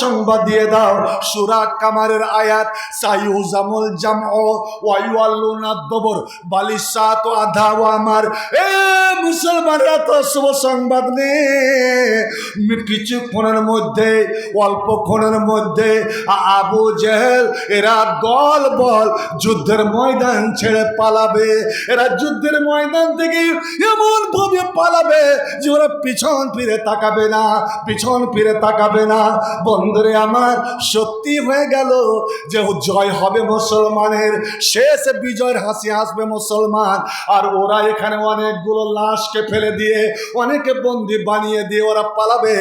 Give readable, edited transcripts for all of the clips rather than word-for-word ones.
সংবাদ দিয়ে দাও সূরা কামারের আয়াত সাইউজামুল জামউ ওয়া ইউআল্লুনা দবর বালিসাত আধা ওয়া আমার এ মুসলমানরা তো শুভ সংবাদ নে কিছুক্ষণের মধ্যে অল্পক্ষণের মধ্যে আবু জেহেল এরা দল বল যুদ্ধের ময়দান ছেড়ে পালাবে। এরা যুদ্ধের ময়দান থেকে এমন ভাবে পালাবে যে ওরা পিছন ফিরে তাকাবে না, পিছন ফিরে তাকাবে না। বন্ধুরে আমার, সত্যি হয়ে গেল যে জয় হবে মুসলমানের, শেষ বিজয়ের হাসি হাসবে মুসলমান। আর ওরা এখানে অনেকগুলো লাশকে ফেলে দিয়ে অনেকে বন্দি বানিয়ে দিয়ে ওরা পালাবে।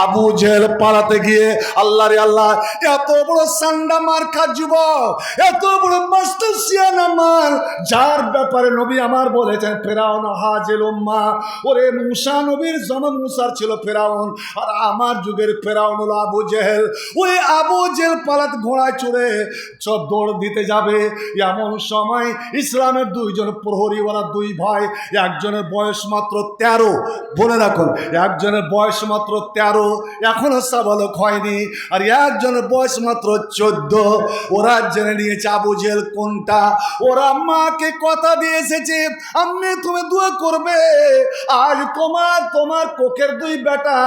আবু জেহেল পালাতে গিয়ে আল্লাহ রে আল্লাহ, এত বড় সান্ডা মার্কা যুবক, এত বড় মাস্টারসিয়ানা মার, যার ব্যাপারে নবী আমার বলেছেন ফেরাউন হাজিল উম্মা। ওরে মুসা নবীর জমা মুসার ছিল ফেরাউন, আর আমার যুগের ফেরাউন হলো আবু জেহেল। ওই আবু জেহেল পালাত ঘোড়ায় চড়ে সব দৌড় দিতে যাবে। এমন সময় ইসলামের দুইজন প্রহরী, ওরা দুই ভাই, একজনের বয়স মাত্র 13, বলে রাখুন একজনের বয়স মাত্র 13, এখনো সাবালক হয়নি, আর একজনের বয়স মাত্র 14। ওরা জেনে নিয়েছে আবু জেহেল কোনটা। ওরা মাকে কথা দিয়ে এসেছে, আম্মি তুমি দোয়া করবে আজ তোমার কোকের দুই বেটা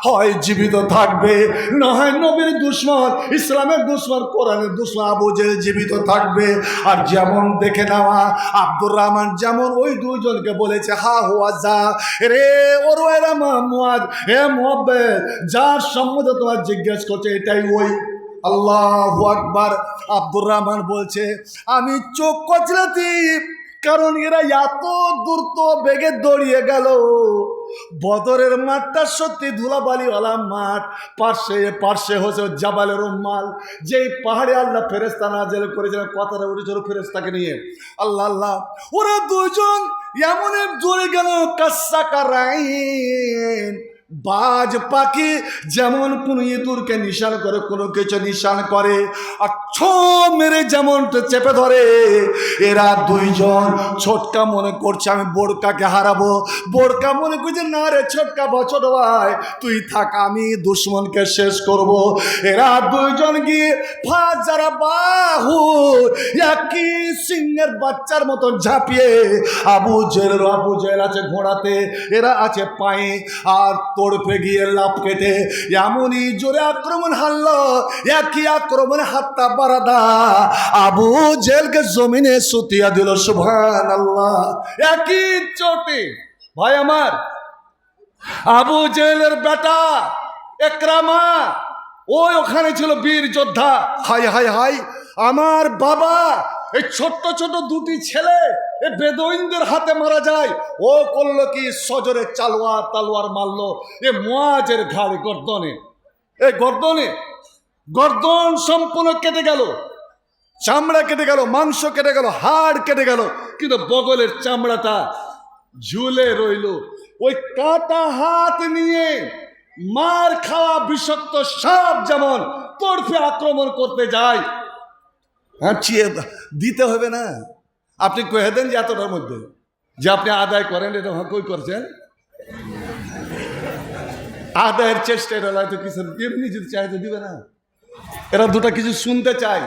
হয় জীবিত থাকবে, না হয় নবীর দুশ্মন, ইসলামের দুশ্মন, কোরআনের দুশ্মন আবু জেহেল জীবিত থাকবে। আর যেমন দেখে নেওয়া আব্দুর রহমান যেমন ওই দুজনকে বলেছে হা হুয়া যা রে ওরা মুয়াদ হে মুহাব্বত, যার সম্বন্ধে তোমার জিজ্ঞেস করছে এটাই ওই। আল্লাহু আকবার। আব্দুর রহমান বলছে আমি চোখ কচলাতি, কারণ এরা এত দ্রুত বেগে দৌড়িয়ে গেল। বদরের মাঠটা সত্যি ধুলাবালিওয়ালা মাঠ, পার্শ্বে হচ্ছে জাবালের উম্মাল, যেই পাহাড়ে আল্লাহ ফেরেশতা নাযিল করেছিলেন, কথাটা উঠেছিল ফেরেশতাকে নিয়ে। আল্লাহ আল্লাহ, ওরা দুজন এমন জোরে গেল কাসাকারাইন, বাজ পাখি যেমন কোনো ইঁদুরকে নিশান করে, কোনো কিছু নিশান করে, আর ছো মেরে যেমন চেপে ধরে। এরা দুইজন ছোটকা মনে করছে আমি বোরকাকে হারাবো, বোরকা মনে করছে না রে ছোটকা ছোট ভাই তুই থাক, আমি দুশ্মনকে শেষ করব। এরা দুইজন গিয়ে যারা বাহু একই সিংহের বাচ্চার মতন ঝাঁপিয়ে, আবু জেহেল আছে ঘোড়াতে, এরা আছে পায়ে, আর তড়পে গিয়ে লাভ কেটে এমনই জোরে আক্রমণ হারলো, একই আক্রমণে হাতটা বারাদা আবু জেহেলকে জমিনে সুতিয়া দিল। সুবহানাল্লাহ। একই চোটে ভাই আমার আবু জেহেলের বেটা ইকরামা ওখানে ছিল, বীর যোদ্ধা। হাই হাই হাই, আমার বাবা এই ছোট্ট ছোট দুটি ছেলে এই বেদুইনদের হাতে মারা যায়। ও করলো কি, সজরে তালোয়ার মারলো এ মুয়াজের ঘাড়ে, গর্দন সম্পূর্ণ কেটে গেল, চামড়া কেটে গেল, মাংস কেটে গেল, হাড় কেটে গেল, কিন্তু বগলের চামড়াটা ঝুলে রইল। ওই কাটা হাত নিয়ে মার খাওয়া বিষাক্ত সাপ যেমন তরফে আক্রমণ করতে যায়, হাঁচিয়ে দিতে হবে না। আপনি কয়ে দেন যে এতটার মধ্যে যে আপনি আদায় করেন, এটা কই করছেন, আদায়ের চেষ্টা এটা হয়তো কিছু এমনি যদি চাই তো দিবে না। এরা দুটা কিছু শুনতে চায়,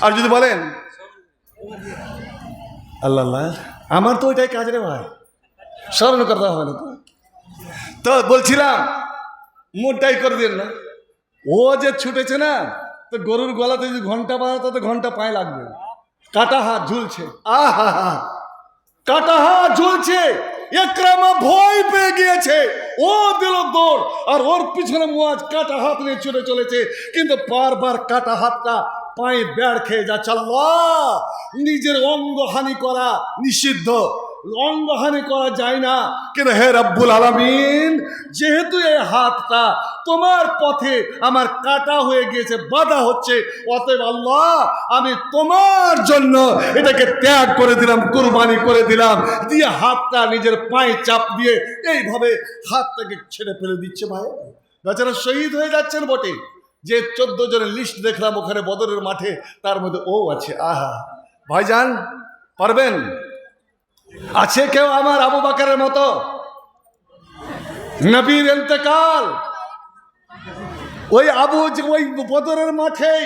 আর যদি বলেন আল্লাহ আমার তো ওইটাই কাজ রে ভাই, স্মরণ করতে হবে না। তো বলছিলাম মোটাই করে দিন না, ও যে ছুটেছে না, তো গরুর গলাতে যদি ঘন্টা বাঁধাতো তো ঘন্টা পায়ে লাগবে। কাটা হাত ঝুলছে, আহা কাটা হাত ঝুলছে, ইকরামা ভয় পেয়ে গিয়েছে, ও দিল দৌড়, আর ওর পিছনে মুয়াজ কাটা হাত নিয়ে ছুটে চলেছে, কিন্তু বারবার কাটা হাতটা পায়ে বেড় খেয়ে যাচ্ছে। আল্লাহ, নিজের অঙ্গহানি করা নিষিদ্ধ, অঙ্গহানি করা যায় না, কিন্তু হে রব্বুল আলামিন, যেহেতু এই হাতটা তোমার পথে আমার কাটা হয়ে গিয়েছে, বাধা হচ্ছে, অতএব আল্লাহ আমি তোমার জন্য এটাকে ত্যাগ করে দিলাম, কুরবানি করে দিলাম, দিয়ে হাতটা নিজের পায়ে চাপ দিয়ে এইভাবে হাতটাকে ছেড়ে ফেলে দিচ্ছে। ভাই বেচারা শহীদ হয়ে যাচ্ছেন বটে, যে 14 জনের লিস্ট দেখলাম ওখানে বদরের মাঠে, তার মধ্যে ও আছে। আহা ভাইজান, পারবেন? আছে কেউ আমার আবু বকরের মতো? নবীর ইন্তেকাল, ওই ওই বদরের মাঠেই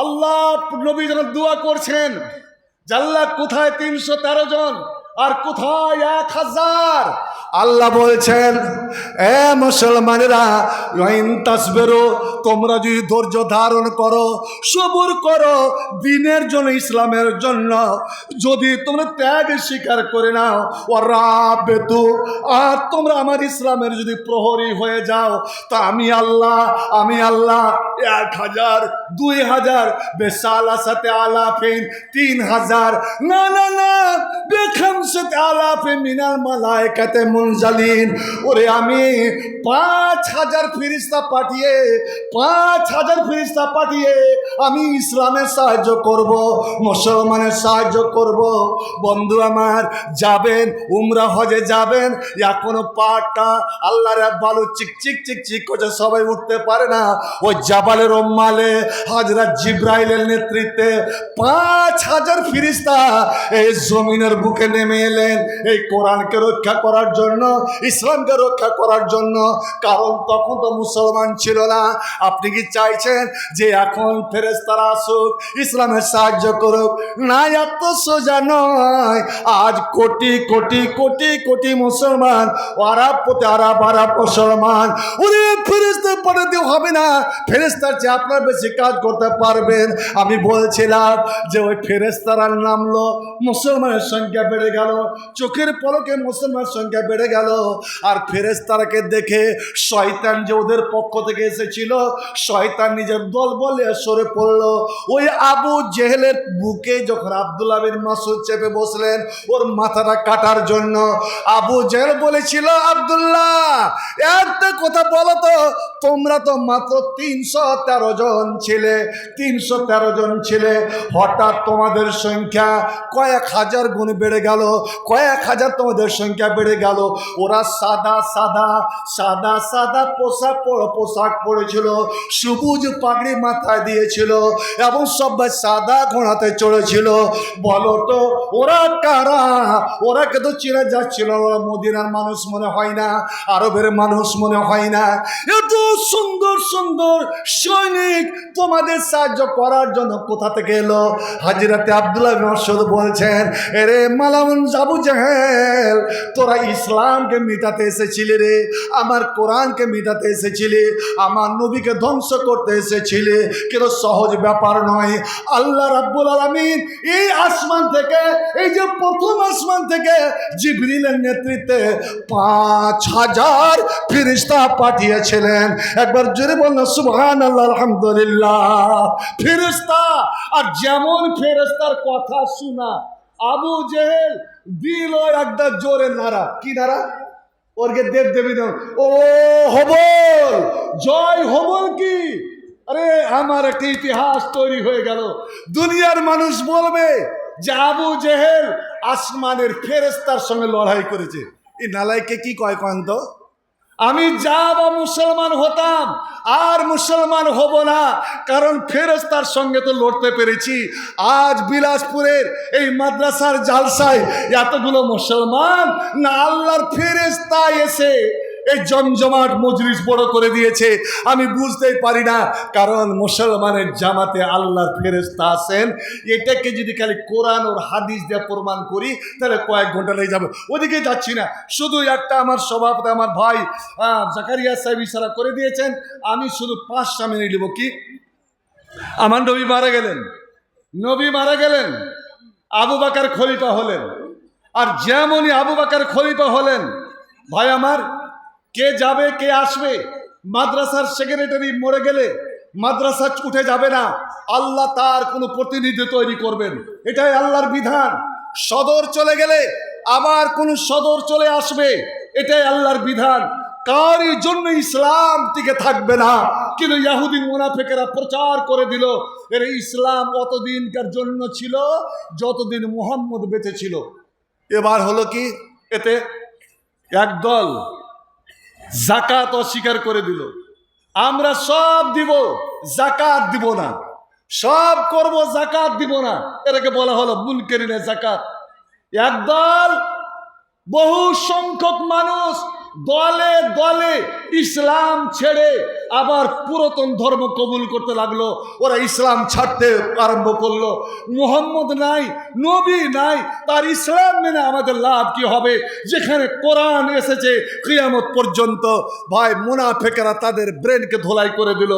আল্লাহ নবী যখন দোয়া করছেন, জাল্লা কোথায় 313 জন আর কোথায় 1000? আল্লাহ বলছেন, এ মুসলমানেরা, তাসবেরো, তোমরা যদি ধৈর্য ধারণ করো, সবুর করো দিনের জন্য, ইসলামের জন্য, যদি তোমরা ত্যাগ স্বীকার করে নাও, ওয়ারাবেতু, আর তোমরা আমার ইসলামের যদি প্রহরী হয়ে যাও, তা আমি আল্লাহ 1000, 2000, বেসালাসাতে আলাফিন, 3000, না না না, বেখামসাতে আলাফিন মিনাল মালায়েকাতে মুনজালিন। ওরে আমি 5000 ফেরেশতা পাঠিয়ে, 5000 ফেরেশতা পাঠিয়ে আমি ইসলামের সাহায্য করব, মুসলমানের সাহায্য করব। বন্ধু আমার, যাবেন উমরা হজে যাবেন, এখনো পাটা আল্লাহর বালু চিকচিক চিকচিক করছে, সবাই উঠতে পারে না। ওই জাবালের রম্মালে হযরত জিবরাইলের নেতৃত্বে 5000 ফেরেশতা এই জমিনের বুকে নেমে এলেন এই কোরআনকে রক্ষা করার জন্য, ইসলামকে রক্ষা করার জন্য। কারণ তখন তো মুসলমান ছিল না। আপনি কি চাইছেন যে এখন ফেরেশতারা আসুক, ইসলামের সাহায্য করুক? না, এত সোজা নয়। আজ কোটি কোটি কোটি কোটি মুসলমান, আরব মুসলমান, ওরে ফেরেশতা পাঠাতে হবে না, ফেরেশতার চেয়ে আপনার বেশি কাজ করতে পারবেন। আমি বলছিলাম যে ওই ফেরেশতারা নামলো, মুসলমানের সংখ্যা বেড়ে গেল, চোখের পলকে মুসলমানের সংখ্যা বেড়ে গেল। আর ফেরেশতাকে দেখে শয়তান যে ওদের পক্ষ থেকে এসেছিল, শয়তান নিজের দল বলে সরে পড়ল। ওই আবু জেহেলের বুকে যখন আব্দুল্লাহ বিন মাসউদ চেপে বসলেন ওর মাথাটা কাটার জন্য, আবু জেহেল বলেছিল, আব্দুল্লাহ একটা কথা বলো তো, তোমরা তো মাত্র 313 জন ছিলে, 313 জন ছিলে, হঠাৎ তোমাদের সংখ্যা কয়েক হাজার গুণ বেড়ে গেল, কয়েক হাজার তোমাদের সংখ্যা বেড়ে গেল। ওরা সাদা সাদা সাদা সাদা পোশাক পরেছিল, সবুজ পাগড়ি মাথায় দিয়েছিল এবং সবাই সাদা ঘোড়াতে চড়েছিল। বলো তো ওরা কারা? ওরা কিন্তু চিনে যাচ্ছিল, ওরা মদিনার মানুষ মনে হয় না, আরবের মানুষ মনে হয় না। এত সুন্দর সুন্দর সৈনিক তোমাদের সাহায্য করার জন্য কোথা থেকে এলো? হযরত আব্দুল্লাহ বিন মাসউদ বলছেন, এরে মালামুন আবু জেহেল, তোরা ইসলামকে মিটাতে এসেছিলি রে, আমার কোরআনকে মিটাতে এসেছিলি, আমার নবীকে ধ্বংস করতে এসেছিলি। কিন্তু সহজ ব্যাপার নয়। আল্লাহ রাব্বুল আলামিন এই আসমান থেকে, এই যে প্রথম আসমান থেকে জিবরিলের নেতৃত্বে 5000 ফেরেশতা পাঠিয়েছিলেন। একবার জোরে বলুন সুবহানাল্লাহ, আলহামদুলিল্লাহ। ফেরেশতা, আর যেমন ফেরেশতার কথা শোনা, আবু জেহেল দিল একটা জোরে নারা। কি নারা? ওরকে দেব দেবী, ও হবল, জয় হবল। কি আরে আমার একটা ইতিহাস তৈরি হয়ে গেল। দুনিয়ার মানুষ বলবে যে আবু জেহেল আসমানের ফেরেশতার সঙ্গে লড়াই করেছে। এই নালাইকে কি কয় কান্ত? আমি যা বা মুসলমান হতাম, আর মুসলমান হব না, কারণ ফেরেশতার সঙ্গে তো লড়তে পেরেছি। আজ বিলাসপুরের এই মাদ্রাসার জালসায় এতগুলো মুসলমান, না আল্লাহর ফেরেশতা এসে এই জমজমাট মজলিস বড় করে দিয়েছে। আমি বুঝতেই পারি না, কারণ মুসলমানের জামাতে আল্লাহর ফেরেশতা আছেন। এটাকে যদি খালি কোরআন ওর হাদিস দিয়ে প্রমাণ করি তাহলে কয়েক ঘন্টা লেগে যাবে। ওদিকে যাচ্ছি না, শুধু একটা আমার সভাপতি আমার ভাই জাকারিয়া সাহেব ইশারা করে দিয়েছেন, আমি শুধু 5টা মিনিট নেব। কি, আমার নবী মারা গেলেন, নবী মারা গেলেন, আবু বকর খলিফা হলেন। আর যেমনই আবু বকর খলিফা হলেন, ভাই আমার, কে যাবে কে আসবে? মাদ্রাসার সেক্রেটারি মরে গেলে মাদ্রাসা উঠে যাবে না, আল্লাহ তার কোনো প্রতিনিধি তৈরি করবেন, এটাই আল্লাহর বিধান। সদর চলে গেলে আবার কোন সদর চলে আসবে, এটাই আল্লাহর বিধান। কারই জন্য ইসলাম টিকে থাকবে না, কিন্তু ইহুদি মুনাফিকেরা প্রচার করে দিল এর ইসলাম অতদিনকার জন্য ছিল যতদিন মুহাম্মদ বেঁচে ছিল। এবার হলো কি, এতে একদল যাকাত অস্বীকার করে দিল, আমরা সব দিব, যাকাত দিব না, সব করব, যাকাত দিব না। এটাকে বলা হলো মুনকারিনে যাকাত। একদল বহু সংখ্যক মানুষ দলে দলে ইসলাম ছেড়ে আবার পুরাতন ধর্ম কবুল করতে লাগলো। ওরা ইসলাম ছাড়তে আরম্ভ করলো। মুহাম্মদ নাই, নবী নাই, তার ইসলাম মেনে আমাদের লাভ কি হবে, যেখানে কোরআন এসেছে কিয়ামত পর্যন্ত। ভাই মুনাফিকরা তাদের ব্রেনকে ধোলাই করে দিল।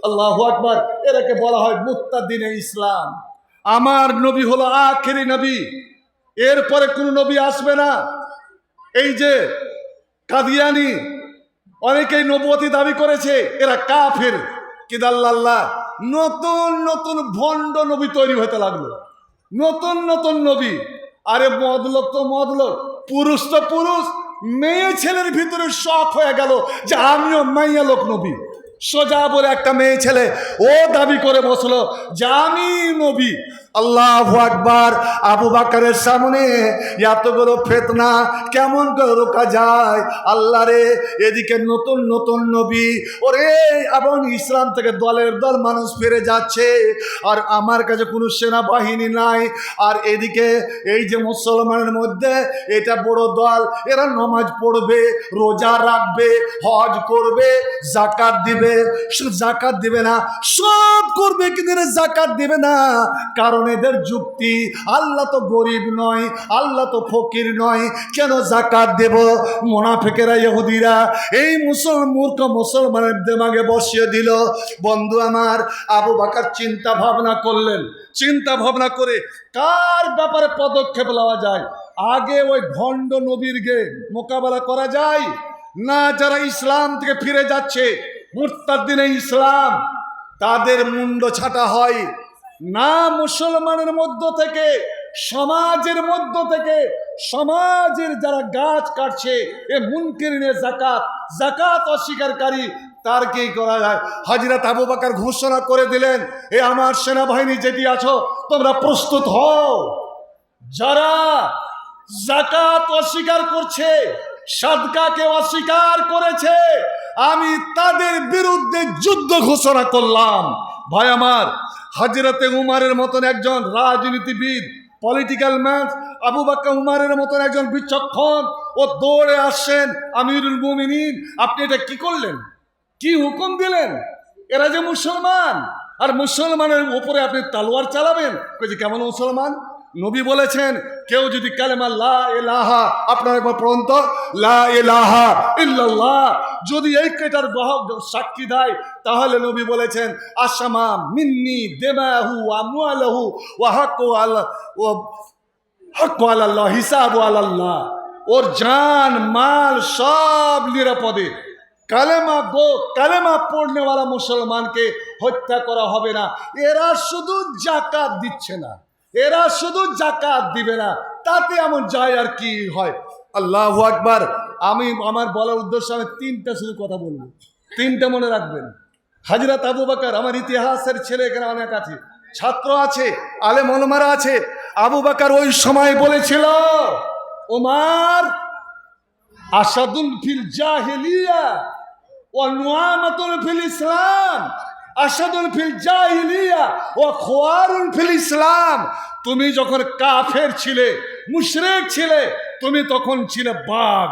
আল্লাহু আকবার। এটাকে বলা হয় মুত্তাদিনে ইসলাম। আমার নবী হলো আখেরি নবী, এরপরে কোন নবী আসবে না। এই যে কাদিয়ানি অনেকেই নবুয়তি দাবি করেছে, এরা কাফের। কিদাল্লাহ, নতুন নতুন ভণ্ড নবী তৈরি হতে লাগলো, নতুন নতুন নবী। আরে মদলোক তো মদলোক, পুরুষ তো পুরুষ, মেয়ে ছেলের ভিতরে শখ হয়ে গেল যে আমিও মাইয়া লোক নবী। সোজা বলে একটা মেয়ে ছেলে ও দাবি করে বসলো যে আমি নবী। আল্লাহু আকবার। আবু বকরের সামনে এতগুলো ফিতনা কেমন করে রোকা যায়? আল্লাহ রে, এদিকে নতুন নতুন নবী, ওরে এবং ইসলাম থেকে দলের দল মানুষ ফিরে যাচ্ছে, আর আমার কাছে কোনো সেনাবাহিনী নাই। আর এদিকে এই যে মুসলমানের মধ্যে এটা বড় দল, এরা নামাজ পড়বে, রোজা রাখবে, হজ করবে, যাকাত দিবে। যাকাত দিবে না, সব করবে কিন্তু যাকাত দিবে না। কারণ এদের যুক্তি, আল্লাহ তো গরিব নয়, আল্লাহ তো ফকির নয়, কেন যাকাত দেব? মুনাফিকেরা ইহুদিরা এই মূর্খ মুসলমানের দিমাগে বসিয়ে দিল। বন্ধু আমার, আবু বকর চিন্তা ভাবনা করলেন। চিন্তা ভাবনা করে কার ব্যাপারে পদক্ষেপ নেওয়া যায়। আগে ওই ভণ্ড নবীরকে মোকাবেলা করা যায় না, যারা ইসলাম থেকে ফিরে যাচ্ছে, মুরতাদ্দিনে ইসলাম, তাদের মুন্ড ছাটা হয় না। মুসলমানের মধ্য থেকে, সমাজের মধ্য থেকে, সমাজের যারা গাছ কাটছে, এ মুনকিরিনে যাকাত, যাকাত অস্বীকারী, তার কি করা যায়? হযরত আবু বকর ঘোষণা করে দিলেন, এ আমার সেনাবাহিনী যেটি আছো, তোমরা প্রস্তুত হও। যারা যাকাত অস্বীকার করছে, সাদকাকে অস্বীকার করেছে, আমি তাদের বিরুদ্ধে যুদ্ধ ঘোষণা করলাম। ভাই আমার, হযরতে উমরের মতন একজন রাজনীতিবিদ, পলিটিক্যাল ম্যান, আবু বকর উমরের মতন একজন বিচক্ষণ, ও দৌড়ে আসছেন, আমিরুল মুমিনিন আপনি এটা কি করলেন, কি হুকুম দিলেন? এরা যে মুসলমান, আর মুসলমানের উপরে আপনি তালোয়ার চালাবেন? কেমন মুসলমান? নবী বলেছেন, কেউ যদি কালেমা লা ইলাহা, আপনার একবার পড়ুন তো, লা ইলাহা ইল্লাল্লাহ, যদি এই কেটার সাক্ষী দেয়, তাহলে নবী বলেছেন আসামা মিন্নি দেমাহু আমওয়ালাহু ওয়া হাক্কু আলাল্লাহ হিসাবু আলাল্লাহ, ওর জান মাল সব নিরাপদে। কালেমা পড়নেওয়ালা মুসলমানকে হত্যা করা হবে না। এরা শুধু যাকাত দিচ্ছে না, এরা শুধু যাকাত দিবে না, তাতে এমন যায় আর কি হয়? আল্লাহু আকবার। আমি আমার বলার উদ্দেশ্য, আমি তিনটা শুধু কথা বলবো, তিনটা মনে রাখবেন। হযরত আবু বকর, আমার ইতিহাসের ছেলে এখানে অনেক আছে, ছাত্র আছে, আলেম ওলামারা আছে। আবু বকর ওই সময় বলেছিল, ওমর আসাদুন ফিল জাহিলিয়া ওয়া নুআমাতুন ফিল ইসলাম, আসাদুন ফিল জাহিলিয়া ওয়া খুয়ারুন ফিল ইসলাম। তুমি যখন কাফের ছিলে, মুশরিক ছিলে, তুমি তখন ছিলে বাঘ,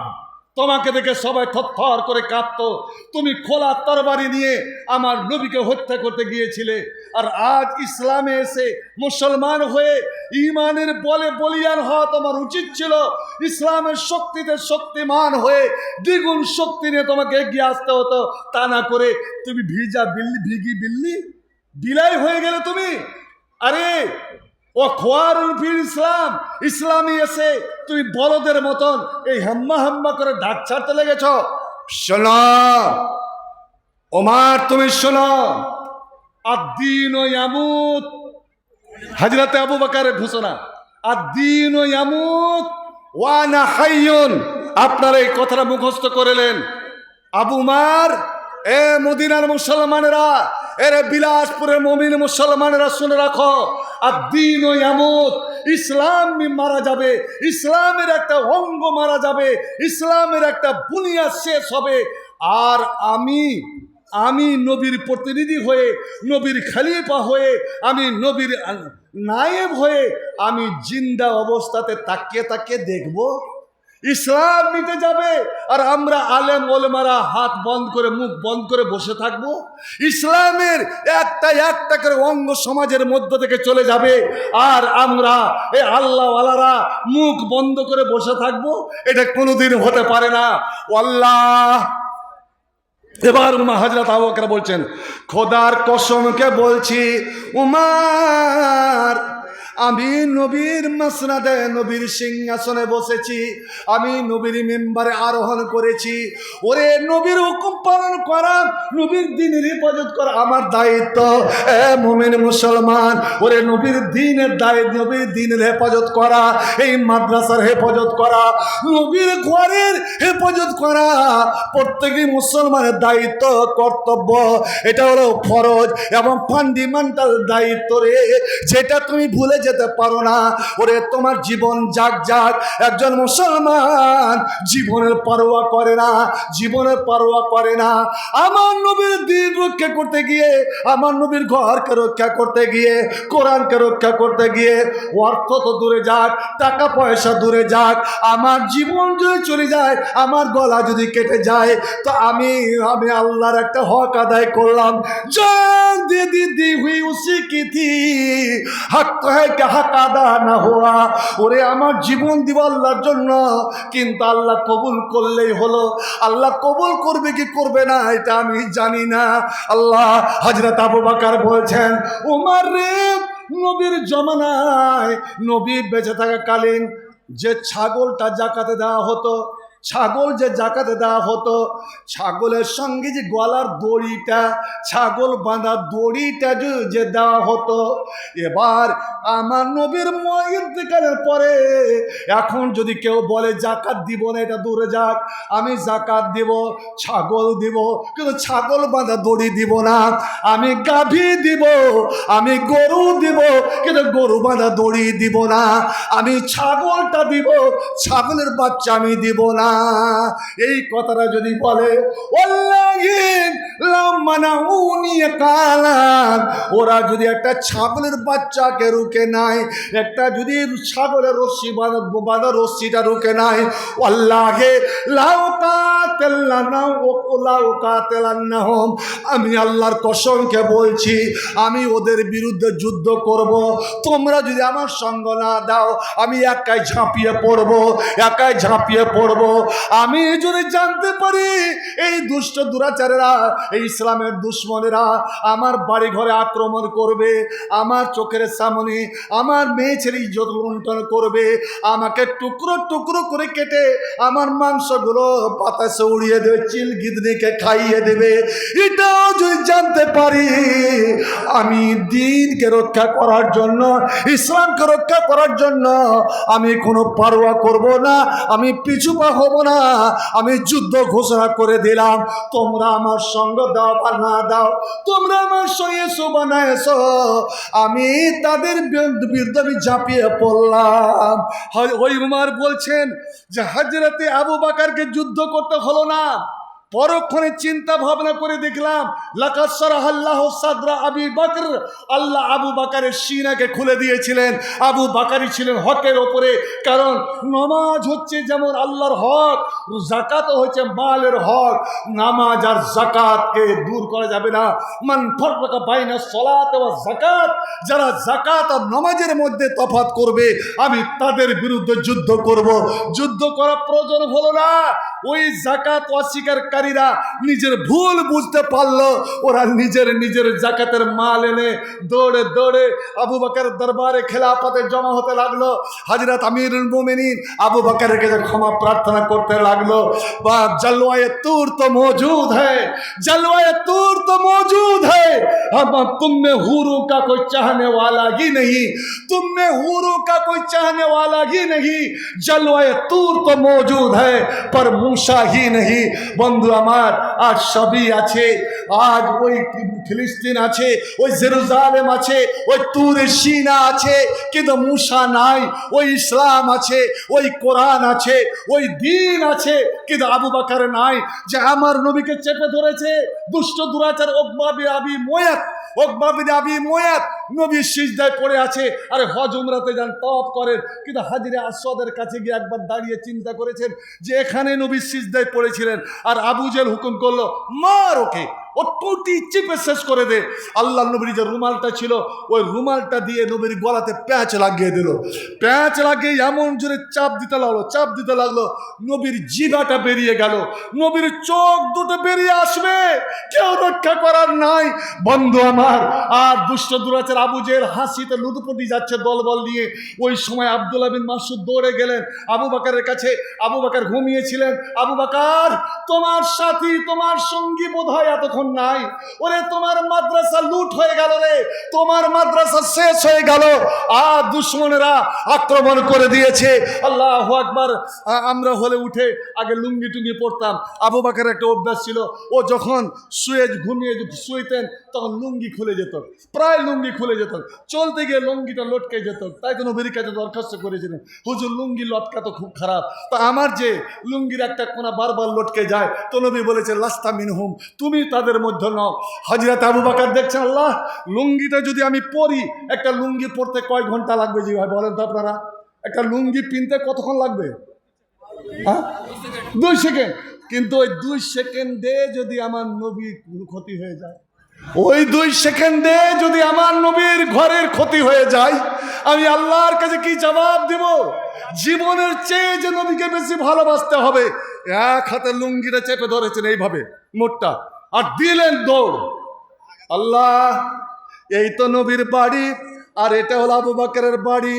তোমাকে দেখে সবাই থরথর করে কাঁপতো। তুমি খোলা তরবারি নিয়ে আমার নবীকে হত্যা করতে গিয়েছিলে, আর আজ ইসলামে এসে মুসলমান হয়ে ঈমানের বলে বলিয়ান হওয়া তোমার উচিত ছিল। ইসলামের শক্তিতে শক্তিমান হয়ে দ্বিগুণ শক্তি নিয়ে তোমাকে এগিয়ে আসতে হতো, তা না করে তুমি ভিগি বিল্লি বিলাই হয়ে গেলে তুমি। আরে ও খোয়ারুল ফিল ইসলাম, ইসলামী এসে তুমি বলদের মতন এই হাম্মা হাম্মা করে ডাক ছাড়তে লেগেছ। শোনো ওমর, তুমি শোনো, আদ-দীন ইয়ামুত, হযরত আবু বকরের ঘোষণা, আদ-দীন ইয়ামুত ওয়া আনা হাইয়ুন। আপনারা এই কথাটা মুখস্থ করলেন। আবু উমর, এ মদিনার মুসলমানেরা, এরে বিলাসপুরের মুমিন মুসলমানেরা শুনে রাখো, আদ-দীন ইয়ামুত, ইসলাম মারা যাবে, ইসলামের একটা অঙ্গ মারা যাবে, ইসলামের একটা বুনিয়াদ শেষ হবে। আর আমি নবীর প্রতিনিধি হয়ে, নবীর খলিফা হয়ে, আমি নবীর নায়েব হয়ে, আমি জিন্দা অবস্থাতে তাকিয়ে তাকিয়ে দেখব ইসলাম নিতে যাবে, আর আমরা আলেম ওলেমারা হাত বন্ধ করে মুখ বন্ধ করে বসে থাকবো। ইসলামের একটা করে অঙ্গ সমাজের মধ্য থেকে চলে যাবে, আর আমরা এই আল্লাহওয়ালারা মুখ বন্ধ করে বসে থাকবো। এটা কোনোদিন হতে পারে না। আল্লাহ এবার হযরত আবু বকর বলছেন, খোদার কসমকে বলছি উমর, আমি নবীর মাসনাদে নবীর সিংহাসনে বসেছি, আমি নবীর মেম্বারে আরোহণ করেছি। ওরে নবীর হুকুম পালন করা, নবীর দ্বীনের হেফাজত করা আমার দায়িত্ব। এ মুমিন মুসলমান, ওরে নবীর দ্বীনের দায়িত্ব, নবীর দ্বীনের হেফাজত করা, এই মাদ্রাসার হেফাজত করা, নবীর ঘরের হেফাজত করা প্রত্যেকই মুসলমানের দায়িত্ব, কর্তব্য। এটা হলো ফরজ এবং ফান্ডামেন্টাল দায়িত্ব রে, যেটা তুমি ভুলে যেতে পারো না। ওরে তোমার জীবন যাক যাক, একজন মুসলমান জীবনের পরোয়া করে না, জীবনের পরোয়া করে না। আমার নবীর দ্বীন রক্ষা করতে গিয়ে, আমার নবীর ঘরকে রক্ষা করতে গিয়ে, কোরআনকে রক্ষা করতে গিয়ে অর্থ তো দূরে যাক, টাকা পয়সা দূরে যাক, আমার জীবন যদি চলে যায়, আমার গলা যদি কেটে যায়, তো আমি আল্লাহর একটা হক আদায় করলাম। জান দিয়ে दी हुई उसी की थी, हक तो है कि हक আদা না হওয়া। ওরে আমার জীবন দিব আল্লাহর জন্য, কিন্তু আল্লাহ কবুল করলেই হলো। আল্লাহ কবুল করবে কি করবে না এটা আমি জানি না। আল্লাহ হযরত আবু বকর বলছেন, উমর রে, নবীর জমানায় নবী বেঁচে থাকাকালীন যে ছাগলটা জাকাতে দেওয়া হতো, ছাগল যে জাকাতে দেওয়া হতো, ছাগলের সঙ্গে যে গলার দড়িটা, ছাগল বাঁধা দড়িটা যে দেওয়া হতো। এবার আমার নবীর ইন্তেকালের পরে এখন যদি কেউ বলে জাকাত দিব না, এটা দূরে যাক, আমি জাকাত দিব, ছাগল দিব, কিন্তু ছাগল বাঁধা দড়ি দিব না। আমি গাভী দিব, আমি গরু দিব, কিন্তু গরু বাঁধা দড়ি দিব না। আমি ছাগলটা দিব, ছাগলের বাচ্চা আমি দিব না। এই কথাটা যদি বলে, ওরা যদি একটা ছাগলের বাচ্চাকে রুকে নাই, একটা যদি ছাগলের রশ্মি বাঁধা রশ্মিটা রুকে নাই, আল্লাহে আমি আল্লাহর কসমকে বলছি, আমি ওদের বিরুদ্ধে যুদ্ধ করব। তোমরা যদি আমার সঙ্গ না দাও, আমি একাই ঝাঁপিয়ে পড়বো, একাই ঝাঁপিয়ে পড়বো। আমি যদি জানতে পারি এই দুষ্ট দুরাচারেরা, এই ইসলামের দুশ্মনেরা আমার বাড়ি ঘরে আক্রমণ করবে, আমার চোখের সামনে আমার মেয়ে ছেলে ইজ্জত লুণ্ঠন করবে, আমাকে টুকরো টুকরো করে কেটে আমার মাংসগুলো বাতাসে উড়িয়ে দেবে, চিল গিদনিকে খাইয়ে দেবে, এটাও যদি জানতে পারি, আমি দ্বীনকে রক্ষা করার জন্য, ইসলামকে রক্ষা করার জন্য আমি কোনো পারোয়া করব না, আমি পিছু পা হব না। আমি যুদ্ধ ঘোষণা করে দিলাম। তোমরা আমার সঙ্গ দাও বা না দাও, তোমরা আমার সঙ্গে এসো বা না এসো, আমি তাদের বিরুদ্ধে আমি ঝাঁপিয়ে পড়লাম। ওই উমর বলছেন যে হযরতে আবু বকরকে যুদ্ধ করতে হলো না। পরক্ষণে চিন্তা ভাবনা করে দেখলাম, লাকাদ সারাহাল্লাহু সাদরা আবি বকর, আল্লাহ আবু বকরের সিনাকে খুলে দিয়েছিলেন। আবু বকরই ছিলেন হকের ওপরে, কারণ নামাজ হচ্ছে যেমন আল্লাহর হক, যাকাতও হচ্ছে মালের হক। নামাজ আর যাকাতকে দূর করা যাবে না। মান ফাররাকা বাইনা সালাত ওয়া যাকাত, যারা যাকাত আর নামাজের মধ্যে তফাৎ করবে, আমি তাদের বিরুদ্ধে যুদ্ধ করব। যুদ্ধ করা প্রয়োজন হলো না। ওই যাকাত অস্বীকারীরা নিজের ভুল বুঝতে পারলো, ওরা নিজের যাকাতের মাল এনে দৌড়ে দৌড়ে আবু বকরের দরবারে খেলাফতে জমা হতে লাগলো। হযরত আমিরুল মুমিনিন আবু বকরের কাছে ক্ষমা প্রার্থনা করতে লাগলো। বা জলওয়ায়ে তূর তো মौजूद है, जलवाए तूर तो मौजूद है, हम तुम में हूरों का कोई चाहने वाला ही नहीं, तुम में हूरों का कोई चाहने वाला ही नहीं, जलवाए तूर तो मौजूद है पर मूसा ही नहीं। বন্ধু আমার, আজ সবই আছে, আজ ওই ফিলিস্তিন আছে, ওই জেরুজালেম আছে, ওই তুরে সিনা আছে, কিন্তু মুসা নাই। ওই ইসলাম আছে, ওই কোরআন আছে, ওই দ্বীন আছে, কিন্তু আবু বকর নাই। যে আমার নবীকে চেপে ধরেছে দুষ্ট দুরাচার উকবা বিন আবি মুয়াত, নবী সিজদায় পড়ে আছে। আরে হজ উমরাতে যান, তওয়াফ করেন, কিন্তু হাজরে আসওয়াদের কাছে গিয়ে একবার দাঁড়িয়ে চিন্তা করেছেন যে এখানে নবী সিজদায় পড়েছিলেন, আর আবু জেহেল হুকুম করলো মার ওকে, ও টুটি চিপে শেষ করে দে। আল্লাহ নবীর যে রুমালটা ছিল ওই রুমালটা দিয়ে নবীর গলাতে প্যাঁচ লাগিয়ে দিল। প্যাঁচ লাগিয়ে এমন জোরে চাপ দিতে লাগলো নবীর জিভাটা বেরিয়ে গেল, নবীর চোখ দুটো বেরিয়ে আসবে, কেউ রক্ষা করার নাই। বন্ধু আমার, আর দুষ্ট দুরাচার আবু জেহেল হাসিতে লুটুপুটি যাচ্ছে দলবল নিয়ে। ওই সময় আব্দুল্লাহ বিন মাসউদ দৌড়ে গেলেন আবু বকরের কাছে। আবু বকর ঘুমিয়েছিলেন। আবু বকর, তোমার সাথী, তোমার সঙ্গী বোধহয় এতক্ষণ নাই। ওরে তোমার মাদ্রাসা লুট হয়ে গেল রে, তোমার মাদ্রাসা শেষ হয়ে গেল, আর দুশমনেরা আক্রমণ করে দিয়েছে। আল্লাহু আকবার। আমরা হলে উঠে আগে লুঙ্গি টুঙ্গি পরতাম। আবু বকরের একটা অভ্যাস ছিল, ও যখন শুইতেন তখন লুঙ্গি খুলে যেত, প্রায় লুঙ্গি খুলে যেত, চলতে গিয়ে লুঙ্গিটা লটকে যেত। তাই তো নবীর কাছে দরখাস্ত করেছিলেন, হুজুর লুঙ্গি লটকা তো খুব খারাপ। তা আমার যে লুঙ্গির একটা কোনা বারবার লটকে যায়, তো নবী বলেছে লাস্তা মিনহুম, তুমি তাদের মধ্যে নও। হযরত আবু বকর দেখছেন, আল্লাহ, লুঙ্গিটা যদি আমি পরি, একটা লুঙ্গি পরতে কয় ঘন্টা লাগবে জি ভাই বলেন তো আপনারা? একটা লুঙ্গি পিনতে কতক্ষণ লাগবে? হ্যাঁ, 2 সেকেন্ড। কিন্তু ওই 2 সেকেন্ডে যদি আমার নবীর ক্ষতি হয়ে যায়, ওই 2 সেকেন্ডে যদি আমার নবীর ঘরের ক্ষতি হয়ে যায়, আমি আল্লাহর কাছে কি জবাব দিব? জীবনের চেয়ে যে নবীকে বেশি ভালোবাসতে হবে। এক হাতে লুঙ্গিটা চেপে ধরেছেন এইভাবে মোটটা, আর দিলেন দৌড়। আল্লাহ, এই তো নবীর বাড়ি, আর এটা হলো আবু বকরের বাড়ি,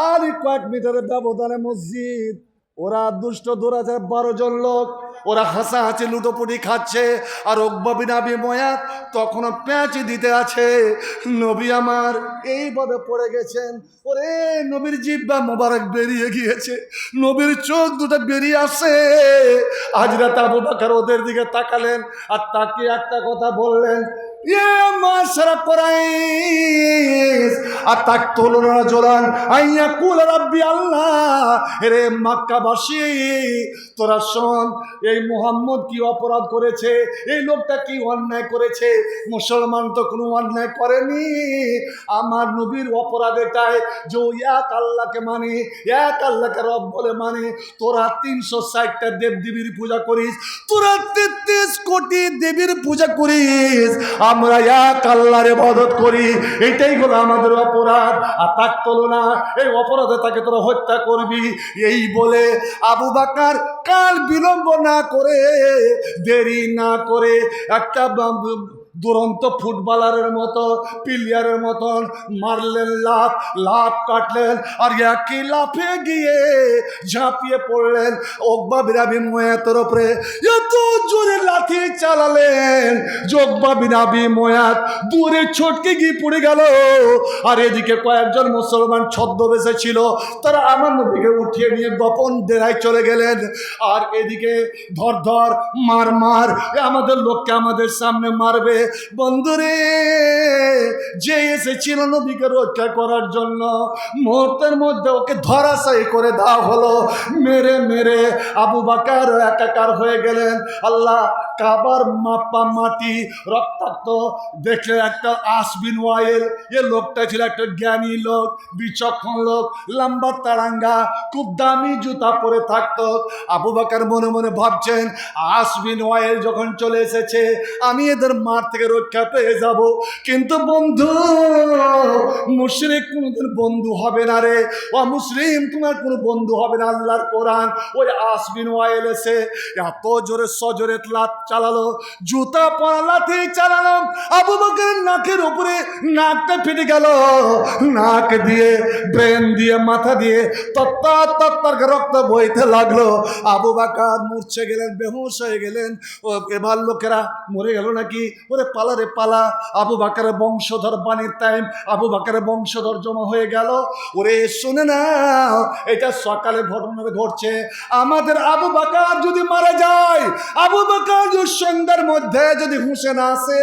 আর কয়েক মিটারের ব্যবধানে মসজিদ। ওরা দুষ্ট দুরাচার 12 জন লোক, ওরা হাসাহাসি লুটোপুটি খাচ্ছে, আর উকবা বিন আবি মুয়াত তখনও প্যাঁচ দিতে আছে। নবী আমার এইভাবে পড়ে গেছেন। ওরে নবীর জিহ্বা মোবারক বেরিয়ে গিয়েছে, নবীর চোখ দুটো বেরিয়ে আসে। হযরত আবু বকর ওদের দিকে তাকালেন, আর তাকিয়ে একটা কথা বললেন, ইয়া মাশরা কুরাইশ আতাকতুলুনা রাজুলান আইয়াকুল রাব্বি আল্লাহ। রে মক্কাবাসী, তোরা শোন, এই মুহাম্মদ কি অপরাধ করেছে, এই লোকটা কি অন্যায় করেছে? মুসলমান তো কোনো অন্যায় করেনি। আমার নবীর অপরাধ এটাই যে ও এক আল্লাহকে মানে, এক আল্লাহকে রব বলে মানে। তোরা 360টা দেবদেবীর পূজা করিস, তোরা 33 কোটি দেবীর পূজা করিস, আমরা এক আল্লাহর ইবাদত করি। এইটাই হলো আমাদের অপরাধ। আর তাক তোলো না, এই অপরাধে তাকে তোরা হত্যা করবি। এই বলে আবু বকর কাল বিলম্ব না করে, দেরি না করে, একটা দুরন্ত ফুটবলারের মতো, প্লেয়ারের মতন মারলেন লাফ কাটলেন, আর একই লাফে গিয়ে ঝাঁপিয়ে পড়লেন উকবা বিন আবি মুয়াতের উপরে। এত জোরে লাঠি চালালেন যে উকবা বিন আবি মুয়াত দূরে ছটকে গিয়ে পড়ে গেল। আর এদিকে কয়েকজন মুসলমান ছদ্মবেশে ছিল, তারা আমার নবীকে উঠিয়ে নিয়ে গোপন ডেরায় চলে গেলেন। আর এদিকে ধর মার, আমাদের লোককে আমাদের সামনে মারবে। বন্ধুরে, যে এসেছিল নবীকে রক্ষা করার জন্য, মুহূর্তের মধ্যে ওকে ধরাশায়ী করে দেওয়া হলো। মেরে আবু বকর একাকার হয়ে গেলেন। আল্লাহ, কাবার মাটি রক্তাক্ত দেখে একটা আস বিন ওয়াইল, এ লোকটা ছিল একটা জ্ঞানী লোক, বিচক্ষণ লোক, লম্বা তাড়াঙ্গা, খুব দামি জুতা পরে থাকতো। আবু বকর মনে মনে ভাবছেন, আস বিন ওয়াইল যখন চলে এসেছে, আমি এদের মার থেকে রক্ষা পেয়ে যাব। কিন্তু বন্ধু, মুশরিক কোনদিন বন্ধু হবে না রে, ও মুসলিম তোমার কোনো বন্ধু হবে না। আল্লাহর কোরআন, ওই আস বিন ওয়াইল এসে এত জোরে সজোরে লাথ চালালো, জুতা পরা লাথি চালালো, আবু বকরের নাকের উপরে নাকটা ফেটে গেল। নাক দিয়ে, ব্রেন দিয়ে, মাথা দিয়ে তত্তর রক্ত বইতে লাগলো। আবু বকর মূর্ছে গেলেন, বেহুশ হয়ে গেলেন। ও এবার লোকেরা মরে গেল নাকি, ওরে পালা রে পালা। আবু বকরের বংশধর বাণীর টাইম, আবু বকরের বংশধর জমা হয়ে গেল। ওরে শুনে না, এটা সকালে ঘটনা ঘটছে। আমাদের আবু বকর যদি মারা যায়, আবু বকর সন্ধ্যার মধ্যে যদি হুঁশে না আসে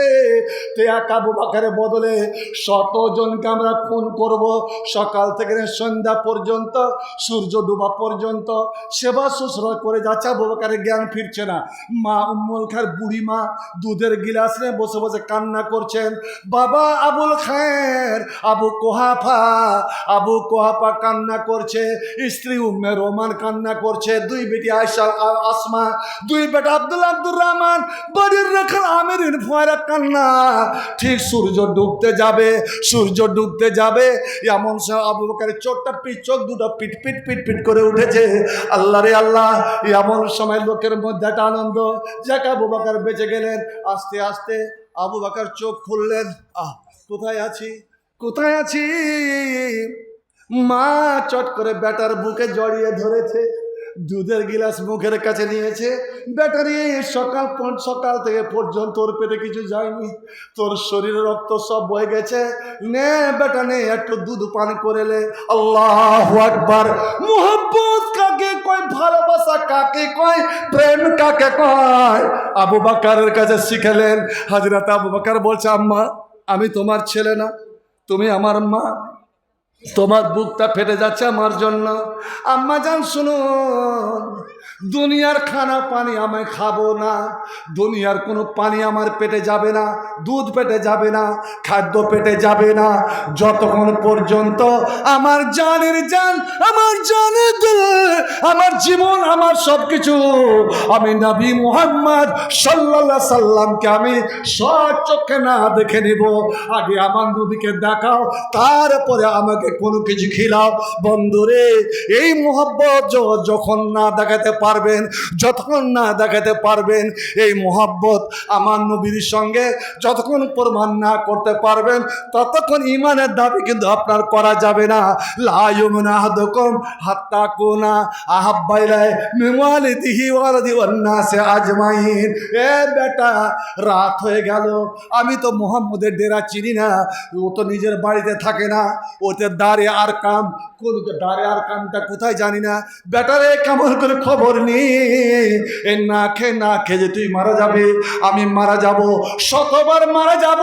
তো এক আবু বকরের বদলে 100 জনকে আমরা খুন করব। সকাল থেকে সন্ধ্যা পর্যন্ত, সূর্য ডুবা পর্যন্ত সেবা শুশ্রূষা করে যাচ্ছে। আবু বকরের জ্ঞান ফিরছে না। মা উম্মুল খায়ের বুড়ি মা দুধের গিলাস নিয়ে বসে বসে কান্না করছেন। বাবা আবুল খায়ের, আবু কোহাফা কান্না করছে, স্ত্রী উম্মে রোমান কান্না করছে, দুই বেটি আয়েশা আসমা, দুই বেটা আব্দুল রহমান, বাড়ির রাখাল আমিরের ফুয়ারা কান্না। ঠিক সূর্য ডুবতে যাবে এমন সময় আবু বকরের চোখ দুটো পিট পিট করে উঠেছে। আল্লাহ রে আল্লাহ, এমন সময় লোকের মধ্যে একটা আনন্দ, যাক আবু বকর বেঁচে গেলেন। আস্তে আস্তে আবু বকর চোখ খুললেন। কোথায় আছি? মা চট করে বেটার বুকে জড়িয়ে ধরেছে, দুধের গিলাস মুখের কাছে নিয়েছে। ব্যাটারি সকাল থেকে পর্যন্ত তোর পেটে কিছু যায়নি, তোর শরীরে রক্ত সব বয়ে গেছে, নে বেটা নে একটু দুধ পান করে লে। আল্লাহু আকবার। মুহাব্বত কাকে কয়, ভালোবাসা কাকে কয়, প্রেম কাকে কয়, আবু বকরের কাছে শিখলেন। হযরত আবু বকর বলছে, আম্মা আমি তোমার ছেলে না, তুমি আমার মা, তোমার বুকটা ফেটে যাচ্ছে আমার জন্য। আম্মা জান শুনুন, দুনিয়ার খানা পানি আমি খাবো না, দুনিয়ার কোনো পানি আমার পেটে যাবে না, দুধ পেটে যাবে না, খাদ্য পেটে যাবে না, যতক্ষণ পর্যন্ত আমার জানের জান, আমার জানের দিল, আমার জীবন, আমার সব কিছু আমি নবী মুহাম্মদ সাল্লাল্লাহু সাল্লামকে আমি সচক্ষে না দেখে নিব। আগে আমার নবীকে দেখাও, তারপরে আমাকে কোনো কিছু খিলাও। বন্ধুরে, এই মোহাব্বত যখন না দেখাতে পারবেন, যতক্ষণ না দেখাতে পারবেন এই মোহাব্বত আমার নবীর সঙ্গে যতক্ষণ প্রমাণ না করতে পারবেন, ততক্ষণ ঈমানের দাবি কিন্তু আপনার করা যাবে না। লা ইউমিনু আহাদুকুম হাত্তা কুনা আহাব্বা ইলাইহি মিন ওয়ালিদিহি ওয়া ওয়ালাদিহি ওয়ান নাসি আজমাইন। এ বেটা, রাত হয়ে গেল, আমি তো মুহাম্মদের ডেরা চিনি না, ও তো নিজের বাড়িতে থাকে না, ওতে দাঁড়ে আর কাম, কোন দাঁড়ে আর কামটা কোথায় জানি না। বেটারে কেমন করে খবর নি, এ না খেয়ে যে তুই মারা যাবে, আমি মারা যাব, শতবার মারা যাব,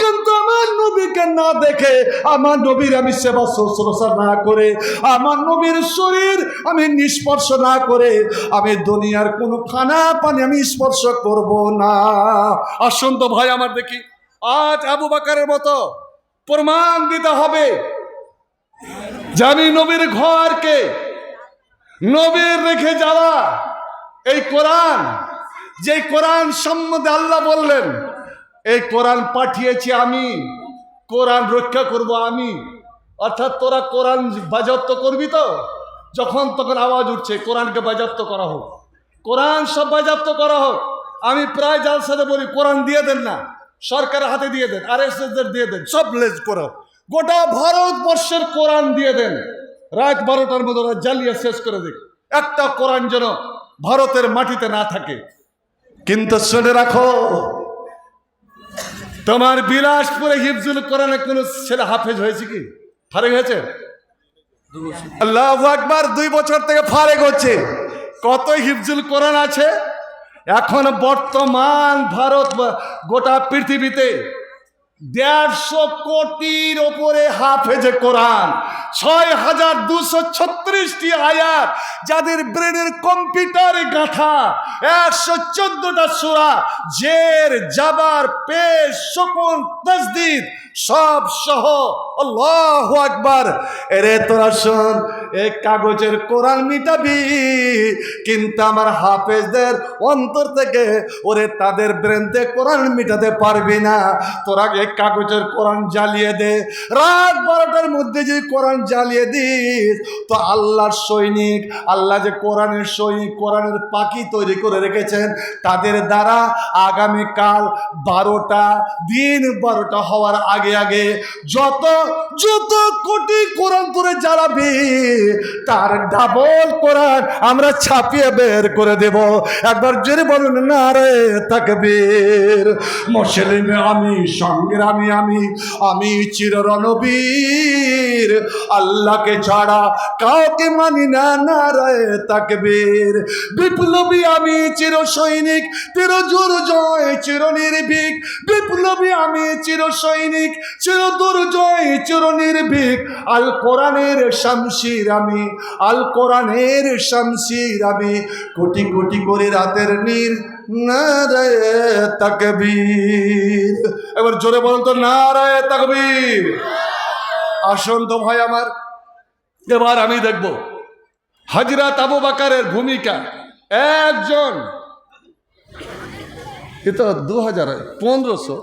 কিন্তু আমার নবীকে না দেখে, আমার নবীর আমি সেবা শুশ্রূষা না করে, আমার নবীর শরীর আমি নিস্পর্শ না করে, আমি দুনিয়ার কোনো খানা পানি আমি স্পর্শ করব না। আসুন তো ভাই আমার দেখি, আজ আবু বকরের মতো প্রমাণ দিতে হবে যে আমি নবীর ঘরকে, নবীর রেখে যাওয়া এই কোরআন, যে কোরআন সম্বন্ধে আল্লাহ বললেন এই কোরআন পাঠিয়েছি আমি, কোরআন রক্ষা করব আমি। অর্থাৎ তোরা কোরআন বাজেয়াপ্ত করবি তো, যখন তখন আওয়াজ উঠছে কোরআনকে বাজেয়াপ্ত করা হোক, কোরআন সব বাজেয়াপ্ত করা হোক। আমি প্রায় জালসাতে বলি, কোরআন দিয়ে দেন না, সরকারের হাতে দিয়ে দেন, RSS দিয়ে দেন, সব লেজ করো, গোটা ভারতবর্ষের কোরআন দিয়ে দেন, রাত 12টার মধ্যে ওরা জ্বালিয়ে শেষ করে দেখ, একটা কোরআন যেন ভারতের মাটিতে না থাকে। কিন্তু শুনে রাখো, তোমার বিলাসপুরে হিফজুল কোরআনে কোন ছেলে হাফেজ হয়েছে কি, ফারেক হয়েছে? আল্লাহু আকবার, 2 বছর থেকে ফারেক হচ্ছে। কত হিফজুল কোরআন আছে এখন বর্তমান ভারত, গোটা পৃথিবীতে 150 কোটির ওপরে হাফেজে কোরআন, 6236টি আয়াত, যাদের ব্রেনের কম্পিউটারে গাঁথা 114টা সূরা, জের জাবার পেশ সুকুন তাসদীদ সব সহ। আল্লাহু আকবার। এরে তোরা শোন, এই কাগজের কোরআন মিটাবি, কিন্তু আমার হাফেজদের অন্তর থেকে ওরে তাদের ব্রেনতে কোরআন মিটাতে পারবি না। তোরা এই কাগজের কোরআন জ্বালিয়ে দে, রাত 12টার মধ্যে যে কোরআন জ্বালিয়ে দিস, তো আল্লাহর সৈনিক, আল্লাহ যে কোরআনের সৈনিক, কোরআনের পাখি তৈরি করে রেখেছেন, তাদের দ্বারা আগামীকাল 12টা দিন 12টা হওয়ার আগে আগে যত কোটি কোরআন তোরে জ্বালাবি, তার ডাবল কোরআন আমরা ছাপিয়ে বের করে দেব। একবার জোরে বলুন নারে তাকবীর। মুসলিম আমি সঙ্গে সংগ্রামী আমি চির রণবীর, আল্লাহকে ছাড়া কাউকে মানি না, নারায়ে তাকবীর। বিপ্লবী আমি চির সৈনিক, চির দুর্জয় চির নির্ভীক। বিপ্লবী আমি চির সৈনিক, চির দুর্জয় চির নির্ভীক। আল কোরআনের শামশির আমি, আল কোরআনের শামশির আমি। কোটি কোটি করে রাতের নীর, নারায়ে তাকবীর। এবার জোরে বলুন তো, নারায়ে তাকবীর। আসুন তো ভাই আমার, এবার আমি দেখব হযরত আবু বকরের ভূমিকা। একজন, এ তো 2015